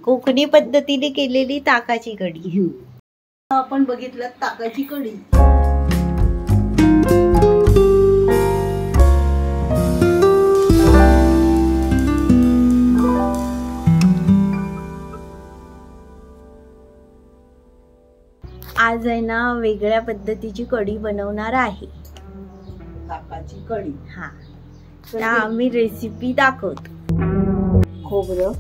कोकणी पद्धतीने केलेली ताकाची कढी। आपण बघितलं ताकाची कढी। आज आहे ना वेगळ्या पद्धतीची कढी बनवणार आहे, ताकाची कढी। हा, तर आम्ही रेसिपी दाखवतो। खोबरं,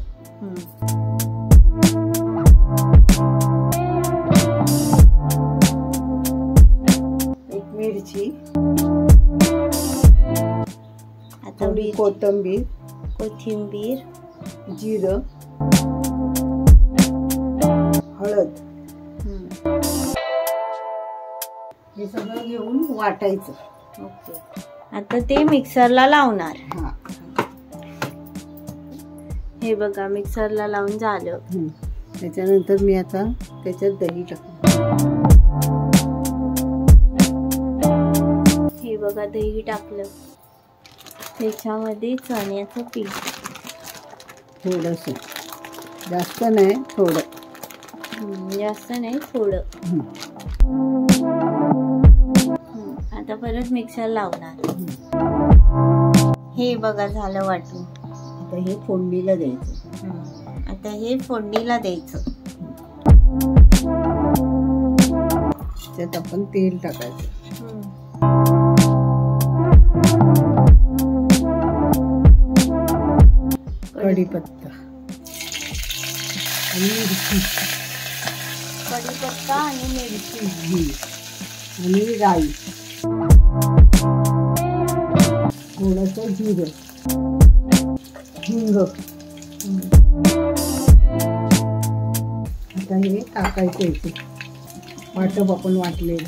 एक मिरची, आता कोथिंबीर, जिरं, हळद, हे सगळं घेऊन वाटायचं। ओके, आता ते मिक्सरला लावणार। हे बघा मिक्सरला लावून झालं। त्याच्यानंतर मी आता त्याच्यात दही टाकते। हे बघा दही टाकलं, त्याच्यामध्ये चण्याचं पीठ थोडस, जास्त नाही, थोडं, जास्त नाही थोडं। आता परत मिक्सर लावणार। हे बघा झालं वाटून। आता हे फोडणीला द्यायचं। आता हे फोडणीला द्यायचं। त्यात आपण तेल टाकायचं, कढीपत्ता आणि मिरची, कढीपत्ता आणि मिरची आणि राई, थोडंसं जिरं, हिंग। आता हे टाकायचं इथे वाटप आपण वाटलेलं।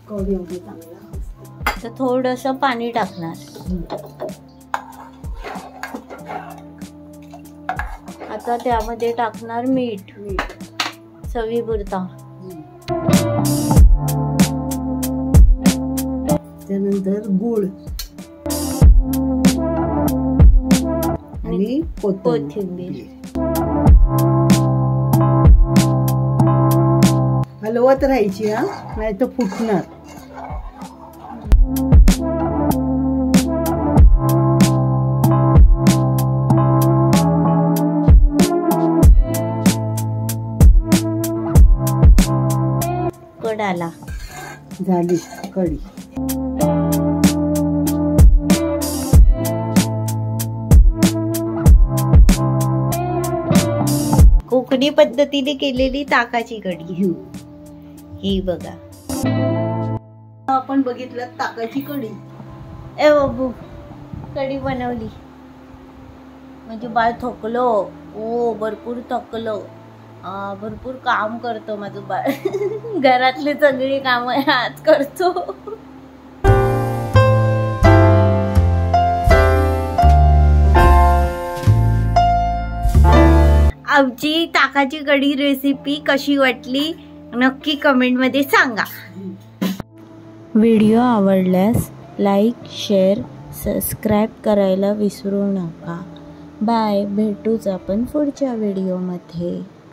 कढी एवढी चांगला, तर थोडस पाणी टाकणार। आता त्यामध्ये टाकणार मीठ, चवीपुरता। त्यानंतर गूळ आणि कोथिंबीर। हलवत राहायची, हा, नाही तर फुटणार। कढाला झाली कढी। कोकणी पद्धतीने केलेली ताकाची कढी। ही बघा, आपण बघितलं ताकाची कढी। ए बाबू, कढी बनवली म्हणजे बाळ थकलो। ओ, भरपूर थकलो। भरपूर काम करतो माझं बाळ। घरातली सगळी कामं आज करतो। आमची ताकाची कढी रेसिपी कशी वाटली नक्की कमेंट मध्ये सांगा। व्हिडिओ आवडल्यास लाईक, शेअर, सबस्क्राईब करायला विसरू नका। बाय, भेटूच आपण पुढच्या व्हिडिओमध्ये।